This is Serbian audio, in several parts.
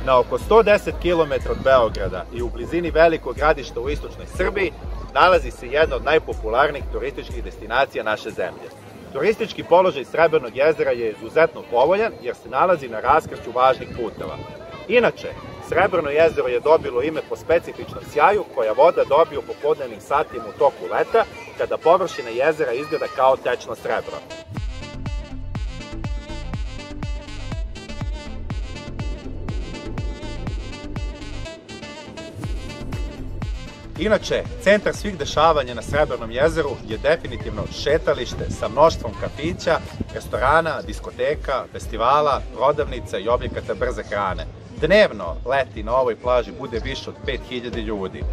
Na oko 110 km od Beograda i u blizini velikog gradišta u istočnoj Srbiji nalazi se jedna od najpopularnijih turističkih destinacija naše zemlje. Turistički položaj Srebrnog jezera je izuzetno povoljan jer se nalazi na raskršću važnih puteva. Inače, Srebrno jezero je dobilo ime po specifičnom sjaju koja voda dobije u popodnevnim satima u toku leta, kada površina jezera izgleda kao tečno srebro. Inače, centar svih dešavanja na Srebrnom jezeru je definitivno šetalište sa mnoštvom kafića, restorana, diskoteka, festivala, prodavnica i objekata brze hrane. Dnevno leti na ovoj plaži bude više od 5000 ljudi.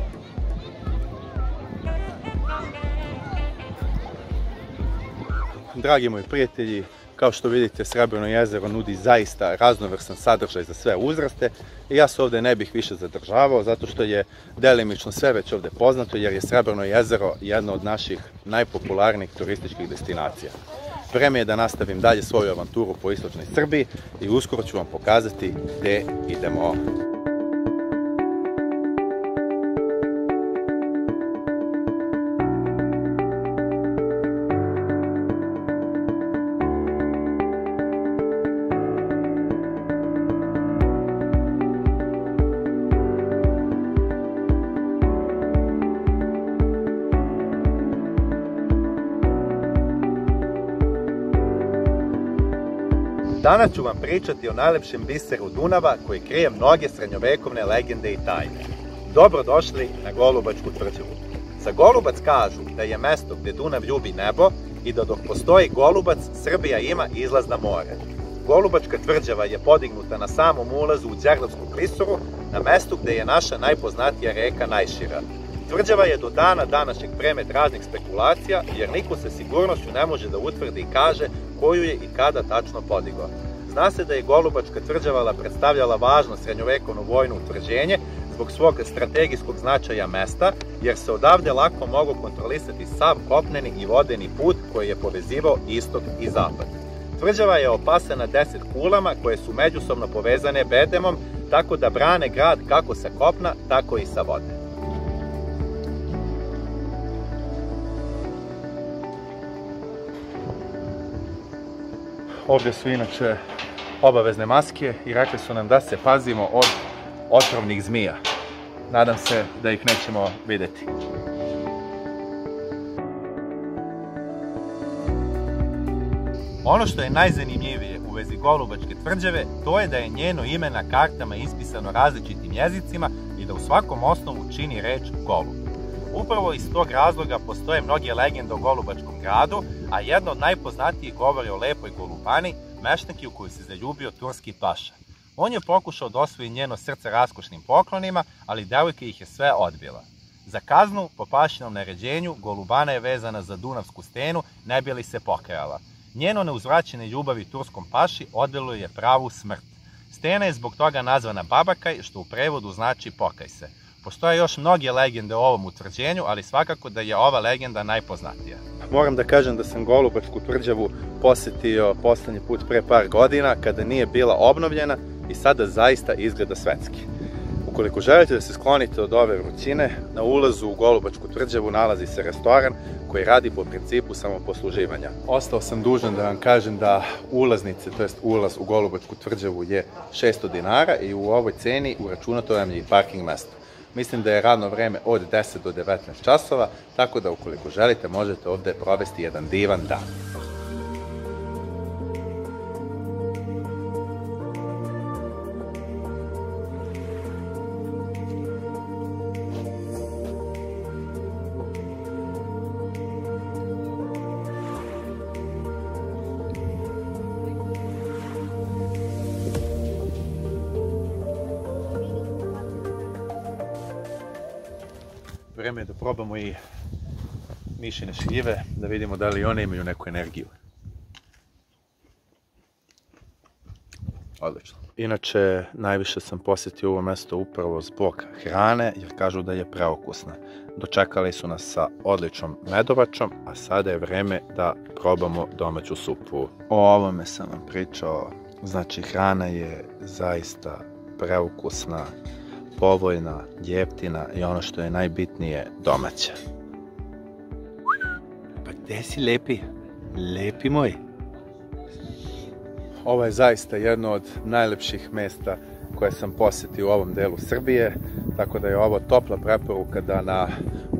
Dragi moji prijatelji, kao što vidite, Srebrno jezero nudi zaista raznovrsan sadržaj za sve uzraste i ja se ovde ne bih više zadržavao zato što je delimično sve već ovde poznato jer je Srebrno jezero jedno od naših najpopularnijih turističkih destinacija. Vreme je da nastavim dalje svoju avanturu po istočnoj Srbiji i uskoro ću vam pokazati gde idemo. Danas ću vam pričati o najlepšem biseru Dunava koji krije mnoge srednjovekovne legende i tajne. Dobrodošli na Golubačku tvrđavu. Za Golubac kažu da je mesto gde Dunav ljubi nebo i da dok postoji Golubac, Srbija ima izlaz na more. Golubačka tvrđava je podignuta na samom ulazu u Đerdapsku klisuru, na mestu gde je naša najpoznatija reka najšira. Tvrđava je do dana današnjeg predmet raznih spekulacija, jer niko sa sigurnošću ne može da utvrdi i kaže koju je i kada tačno podigao. Zna se da je Golubačka tvrđava predstavljala važno srednjovekovno vojno utvrđenje zbog svog strategijskog značaja mesta, jer se odavde lako mogu kontrolisati sav kopneni i vodeni put koji je povezivao istok i zapad. Tvrđava je opasena 10 kulama koje su međusobno povezane bedemom, tako da brane grad kako sa kopna, tako i sa vode. Ovdje su inače obavezne maske i rekli su nam da se pazimo od otrovnih zmija. Nadam se da ih nećemo videti. Ono što je najzanimljivije u vezi Golubačke tvrđave, to je da je njeno ime na kartama ispisano različitim jezicima i da u svakom osnovu čini reč Golub. Upravo iz tog razloga postoje mnoge legende o Golubačkom gradu, a jedna od najpoznatijih govori o lepoj Golubani, meštanki u koju se zaljubio turski paša. On je pokušao da osvoji njeno srce raskošnim poklonima, ali devojka ih je sve odbila. Za kaznu, po pašinom naređenju, Golubana je vezana za Dunavsku stenu, ne bi li se pokajala. Njeno neuzvraćene ljubavi turskom paši odvelo je pravu smrt. Stena je zbog toga nazvana Babakaj, što u prevodu znači pokaj se. Postoje još mnoge legende o ovom utvrđenju, ali svakako da je ova legenda najpoznatija. Moram da kažem da sam Golubačku tvrđavu posetio poslednji put pre par godina, kada nije bila obnovljena i sada zaista izgleda svetski. Ukoliko želite da se sklonite od ove vrućine, na ulazu u Golubačku tvrđavu nalazi se restoran koji radi po principu samoposluživanja. Ostao sam dužan da vam kažem da ulaznice, to jest ulaz u Golubačku tvrđavu je 600 dinara i u ovoj ceni uračunato vam je i parking mesto. Mislim da je radno vreme od 10 do 19 časova, tako da ukoliko želite možete ovde provesti jedan divan dan. Vreme je da probamo i mišine šljive, da vidimo da li one imaju neku energiju. Odlično. Inače, najviše sam posjetio ovo mesto upravo zbog hrane, jer kažu da je preokusna. Dočekali su nas sa odličnom medovačom, a sada je vreme da probamo domaću supu. O ovome sam vam pričao, znači hrana je zaista preukusna, povoljna, jeftina i ono što je najbitnije, domaća. Pa gde si, lepi? Lepi moj? Ovo je zaista jedno od najlepših mesta koje sam posjetio u ovom delu Srbije, tako da je ovo topla preporuka da na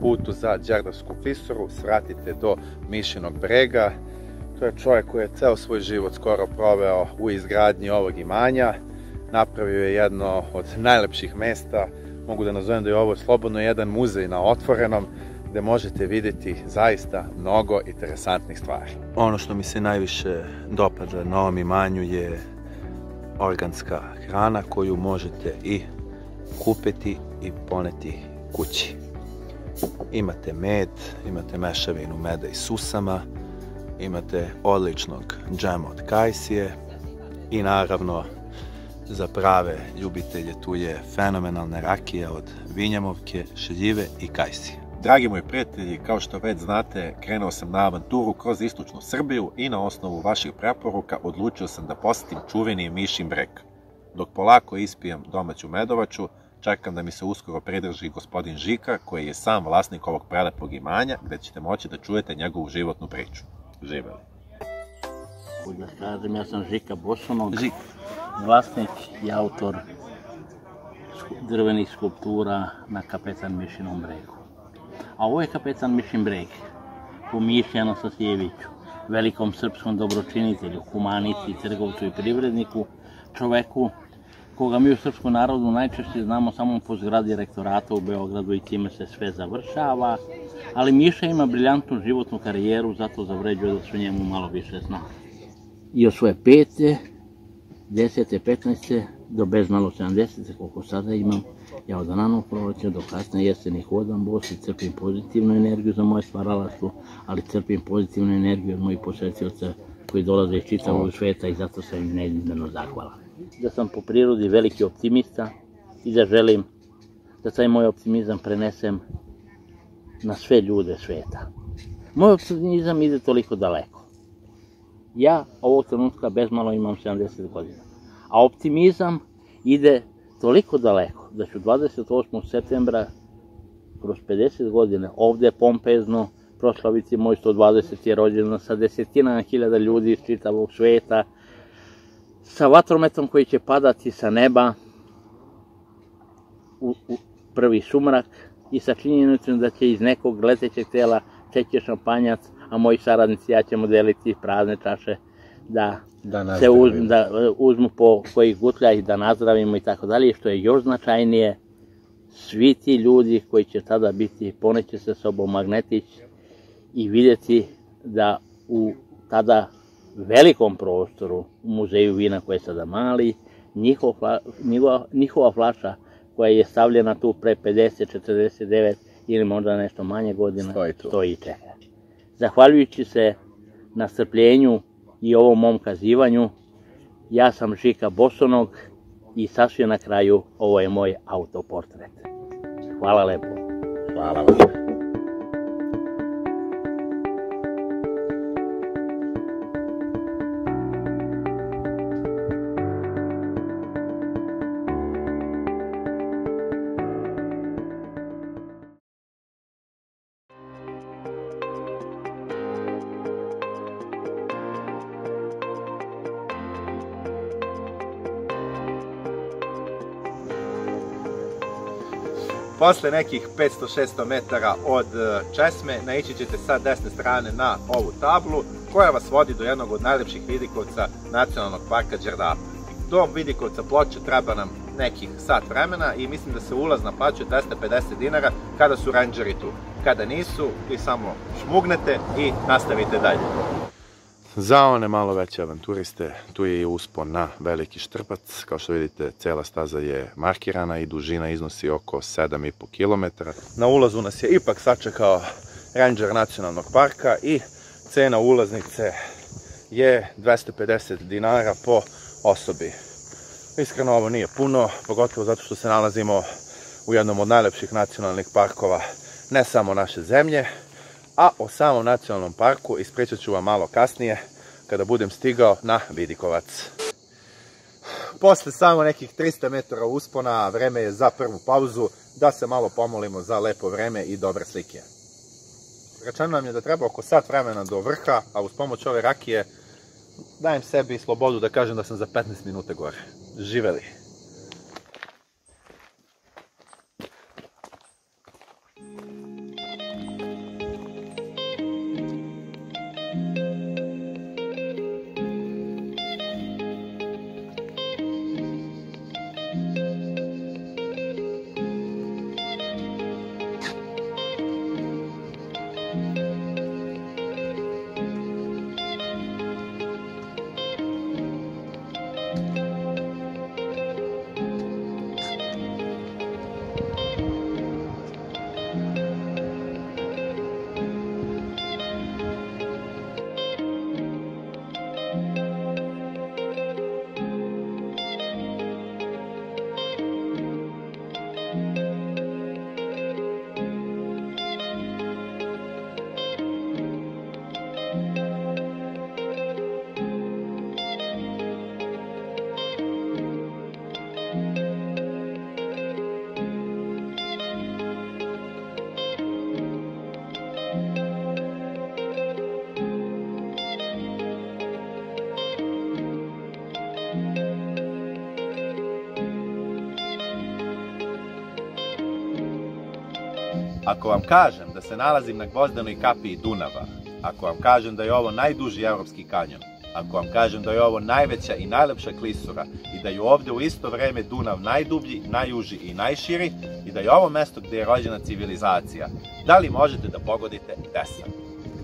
putu za Đerdapsku klisuru svratite do Mišinog brega. To je čovjek koji je ceo svoj život skoro proveo u izgradnji ovog imanja. Napravio je jedno od najlepših mesta. Mogu da nazovem da je ovo slobodno jedan muzej na otvorenom, gde možete vidjeti zaista mnogo interesantnih stvari. Ono što mi se najviše dopada na ovom imanju je organska hrana koju možete i kupiti i poneti kući. Imate med, imate mešavinu meda i susama, imate odličnog džema od kajsije i naravno za prave ljubitelje tu je fenomenalna rakija od vinjamovke, šljive i kajsije. Dragi moji prijatelji, kao što već znate, krenuo sam na avanturu kroz istočnu Srbiju i na osnovu vaših preporuka odlučio sam da posjetim čuveni Mišin breg. Dok polako ispijem domaću medovaču, čekam da mi se uskoro pridrži gospodin Žika, koji je sam vlasnik ovog prelepog imanja, gde ćete moći da čujete njegovu životnu priču. Živeli! Da kažem, ja sam Žika Bosonog, vlasnik i autor drvenih skulptura na Kapetan Mišinom bregu. A ovo je Kapetan Mišin breg, po Miši Anastasijeviću, velikom srpskom dobročinitelju, humanisti, trgovcu i privredniku, čoveku koga mi u srpskom narodu najčešće znamo samo po zgradi rektorata u Beogradu i time se sve završava, ali Miša ima briljantnu životnu karijeru, zato zavređuje da se o njemu malo više zna. I od svoje 5., 10., 15. do bezmalo 70. koliko sada imam, ja od ranog proleća do kasne jeseni hodam bos i crpim pozitivnu energiju za moje stvaralaštvo, ali crpim pozitivnu energiju od mojih posetioca koji dolaze iz čitavog sveta i zato sam im neizmjerno zahvalan. Da sam po prirodi veliki optimista i da želim da taj moj optimizam prenesem na sve ljude sveta. Moj optimizam ide toliko daleko. Ja ovog trenutka bezmalo imam 70 godina, a optimizam ide toliko daleko da ću 28. septembra kroz 50 godina ovde pompezno proslaviti moj 120. rođendan sa desetinama hiljada ljudi iz čitavog sveta, sa vatrometom koji će padati sa neba u prvi sumrak i sa činjenicom da će iz nekog letećeg tela teći šampanjac, a moji saradnici ja ćemo deliti prazne čaše da se uzmu po kojih gutlja i da nazdravimo i tako dalje. Što je još značajnije, svi ti ljudi koji će tada biti, poneće se sobom magnetić i vidjeti da u tada velikom prostoru u muzeju vina koji je sada mali, njihova flaša koja je stavljena tu pre 50, 49 ili možda nešto manje godina, stoji i čeka. Zahvaljujući se na strpljenju i ovom mom kazivanju, ja sam Žika Bosonog i sasvim na kraju ovo je moj autoportret. Hvala lepo. Hvala vam. Posle nekih 500-600 metara od česme naići ćete sa desne strane na ovu tablu koja vas vodi do jednog od najlepših vidikovca Nacionalnog parka Đerdapa. Do vidikovca Ploče treba nam nekih sat vremena i mislim da se ulaz naplaćuje 250 dinara kada su rendžeri tu. Kada nisu, vi samo šmugnete i nastavite dalje. Za one malo veće avanturiste, tu je i uspon na Veliki Štrbac. Kao što vidite, cela staza je markirana i dužina iznosi oko 7,5 km. Na ulazu nas je ipak sačekao rendžer Nacionalnog parka i cena ulaznice je 250 dinara po osobi. Iskreno ovo nije puno, pogotovo zato što se nalazimo u jednom od najlepših nacionalnih parkova ne samo naše zemlje, a o samom nacionalnom parku ispričat ću vam malo kasnije kada budem stigao na Vidikovac. posle samo nekih 300 metara uspona, vreme je za prvu pauzu, da se malo pomolimo za lepo vreme i dobre slike. Rečeno nam je da treba oko sat vremena do vrha, a uz pomoć ove rakije dajem sebi slobodu da kažem da sam za 15 minuta gore. Živeli! Ako vam kažem da se nalazim na Gvozdenoj kapiji Dunava, ako vam kažem da je ovo najduži evropski kanjon, ako vam kažem da je ovo najveća i najlepša klisura i da je ovde u isto vreme Dunav najdublji, najuži i najširi i da je ovo mesto gde je rođena civilizacija, da li možete da pogodite gde sam?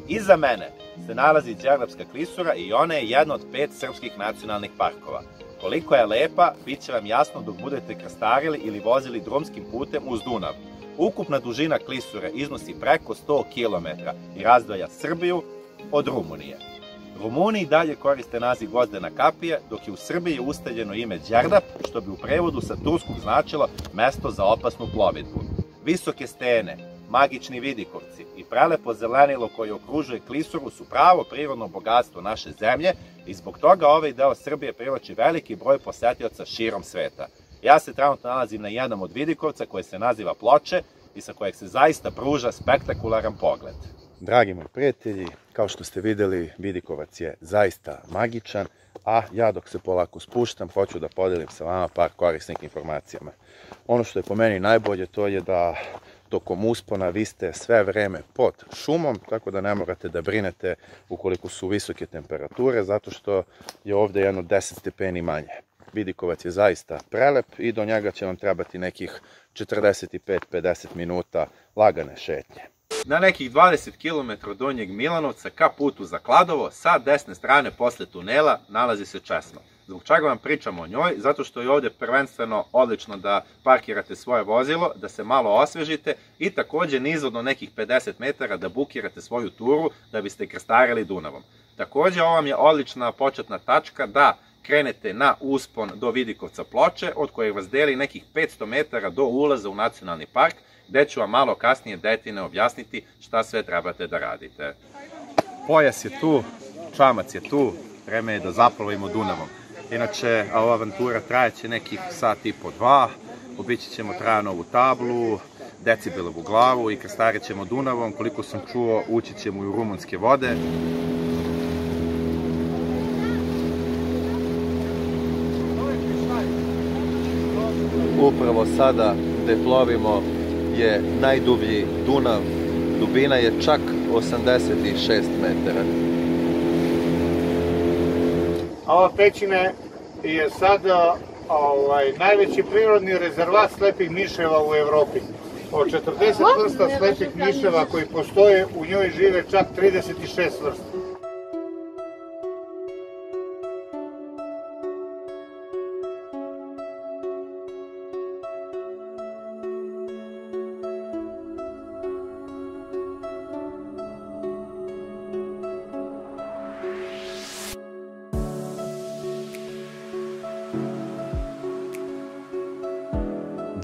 Iza mene se nalazi Đerdapska klisura i ona je jedna od 5 srpskih nacionalnih parkova. Koliko je lepa, bit će vam jasno dok budete krstarili ili vozili drumskim putem uz Dunav. Ukupna dužina klisure iznosi preko 100 km i razdvaja Srbiju od Rumunije. Rumuni i dalje koriste naziv Gvozdena kapija, dok je u Srbiji ustaljeno ime Đerdap, što bi u prevodu sa turskog značilo mesto za opasnu plovidbu. Visoke stene, magični vidikovci i prelepo zelenilo koje okružuje klisuru su pravo prirodno bogatstvo naše zemlje i zbog toga ovaj deo Srbije privlači veliki broj posetioca širom sveta. Ja se trenutno nalazim na jednom od vidikovca koje se naziva Ploče i sa kojeg se zaista pruža spektakularan pogled. Dragi moji prijatelji, kao što ste videli, vidikovac je zaista magičan, a ja dok se polako spuštam, hoću da podelim sa vama par korisnih informacijama. Ono što je po meni najbolje to je da tokom uspona vi ste sve vreme pod šumom, tako da ne morate da brinete ukoliko su visoke temperature, zato što je ovde jedno 10 stepeni manje. Vidikovac je zaista prelep i do njega će vam trebati nekih 45-50 minuta lagane šetnje. Na nekih 20 km od Donjeg Milanovca ka putu za Kladovo, sa desne strane posle tunela nalazi se Česma. Zbog čega vam pričamo o njoj? Zato što je ovde prvenstveno odlično da parkirate svoje vozilo, da se malo osvežite i takođe nizvodno nekih 50 metara da bukirate svoju turu da biste krstarili Dunavom. Takođe, ovo vam je odlična početna tačka da krenete na uspon do Vidikovca Ploče, od kojeg vas deli nekih 500 metara do ulaza u nacionalni park, gde ću vam malo kasnije detaljno objasniti šta sve trebate da radite. Pojas je tu, čamac je tu, vreme je da zaplovimo Dunavom. Inače, ova avantura trajeće nekih sat i po 2, obići ćemo Trajanovu tablu, Decibelovu glavu i krstarit ćemo Dunavom, koliko sam čuo, ući ćemo i u rumunske vode. Upravo sada gde plovimo je najdublji Dunav, dubina je čak 86 metara. Ova pećina je sada najveći prirodni rezervat slepih miševa u Evropi. Od 40 vrsta slepih miševa koji postoje, u njoj žive čak 36 vrsta.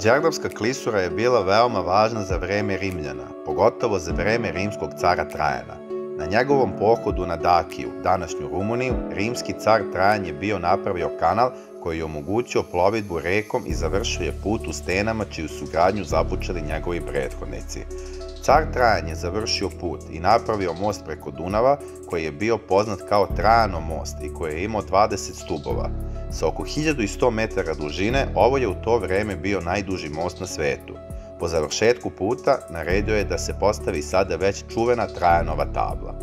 Đerdapska klisura je bila veoma važna za vreme Rimljana, pogotovo za vreme rimskog cara Trajana. Na njegovom pohodu na Dakiju, današnju Rumuniju, rimski car Trajan je bio napravio kanal koji je omogućio plovidbu rekom i završio je put u stenama čiju su gradnju započeli njegovi prethodnici. Car Trajan je završio put i napravio most preko Dunava koji je bio poznat kao Trajanov most i koji je imao 20 stubova. Sa oko 1100 metara dužine, ovo je u to vreme bio najduži most na svetu. Po završetku puta, naredio je da se postavi sada već čuvena Trajanova tabla.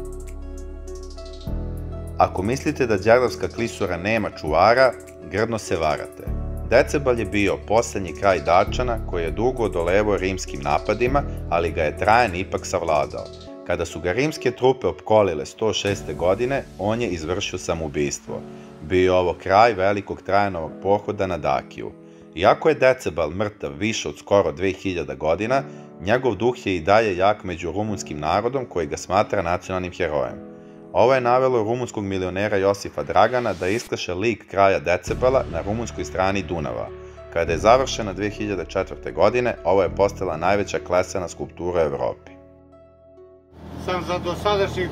Ako mislite da Đerdapska klisura nema čuvara, grdno se varate. Decebal je bio poslednji kraj Dačana koji je dugo odolevao rimskim napadima, ali ga je Trajan ipak savladao. Kada su ga rimske trupe opkolile 106. godine, on je izvršio samoubistvo. Bio je ovo kraj velikog Trajanovog pohoda na Dakiju. Iako je Decebal mrtav više od skoro 2000 godina, njegov duh je i dalje jak među rumunskim narodom koji ga smatra nacionalnim herojem. Ovo je navelo rumunskog milionera Josifa Dragana da iskaše lik kralja Decebala na rumunskoj strani Dunava. Kada je završena 2004. godine, ovo je postala najveća klesana skulptura u Evropi. Sam za dosadašnjih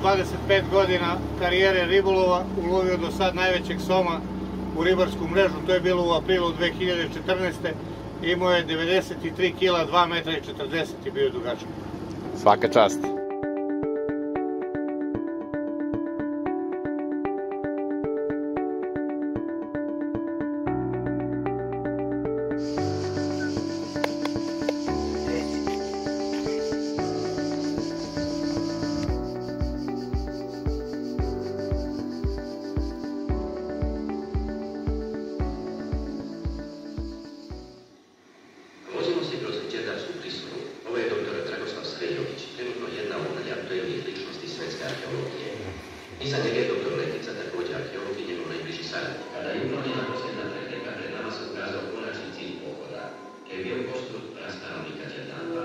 25 godina karijere ribolova ulovio do sad najvećeg soma u ribarsku mrežu, to je bilo u aprilu 2014. Imao je 93 kila, 2 metra i 40 je bio dugačak. Svaka čast. Iza njega je doktor Letica, također arheolog i njegov najbliži saradnik. Kada je uklonjena posljedna prepreka, pred nama se ukazao konačni cilj pohoda, Kevijov postup prastanovnika Đerdapa.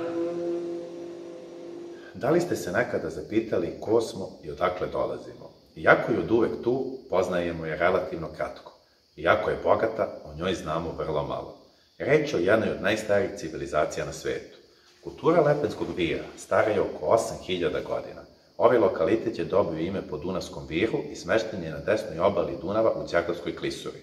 Da li ste se nekada zapitali ko smo i odakle dolazimo? Iako je od uvek tu, poznajemo je relativno kratko. Iako je bogata, o njoj znamo vrlo malo. Reč je o jednoj od najstarijih civilizacija na svetu. Kultura Lepenskog vira stara je oko 8000 godina. Ovaj lokalitet je dobio ime po Dunavskom viru i smešten je na desnoj obali Dunava u Đerdapskoj klisuri.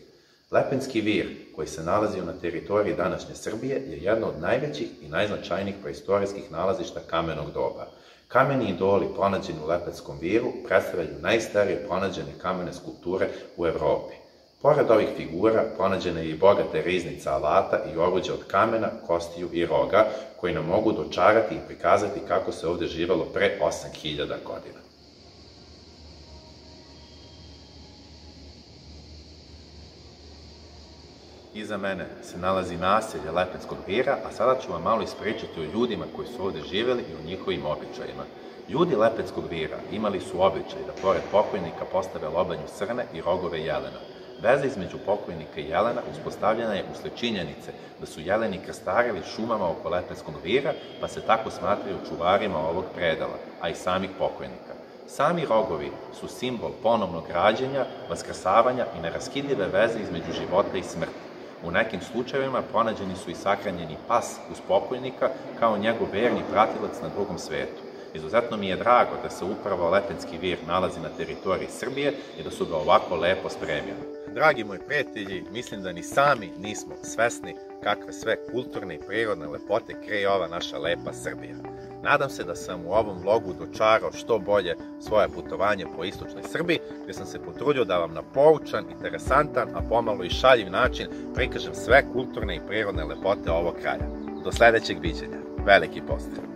Lepenski vir, koji se nalazio na teritoriji današnje Srbije, je jedno od najvećih i najznačajnijih preistorijskih nalazišta kamenog doba. Kameni idoli pronađeni u Lepenskom viru predstavljaju najstarije pronađene kamene skulpture u Evropi. Pored ovih figura, pronađena je i bogata riznica alata i oruđa od kamena, kostiju i roga, koji nam mogu dočarati i prikazati kako se ovde živelo pre 8000 godina. Iza mene se nalazi naselje Lepenskog vira, a sada ću vam malo ispričati o ljudima koji su ovde živeli i o njihovim običajima. Ljudi Lepenskog vira imali su običaj da pored pokojnika postave lobanju srne i rogove jelena. Veza između pokojnika i jelena uspostavljena je usled činjenice da su jeleni krstarili šumama oko Lepenskog vira, pa se tako smatraju čuvarima ovog predela, a i samih pokojnika. Sami rogovi su simbol ponovnog rađenja, vaskrsavanja i neraskidive veze između života i smrti. U nekim slučajevima pronađeni su i sahranjeni pas uz pokojnika kao njegov verni pratilac na drugom svetu. Izuzetno mi je drago da se upravo Lepenski vir nalazi na teritoriji Srbije i da su ga ovako lepo spremili. Dragi moji prijatelji, mislim da ni sami nismo svesni kakve sve kulturne i prirodne lepote krije ova naša lepa Srbija. Nadam se da sam u ovom vlogu dočarao što bolje svoje putovanje po istočnoj Srbiji, gdje sam se potrudio da vam na poučan, interesantan, a pomalo i šaljiv način prikažem sve kulturne i prirodne lepote ovog kraja. Do sledećeg viđenja. Veliki pozdrav!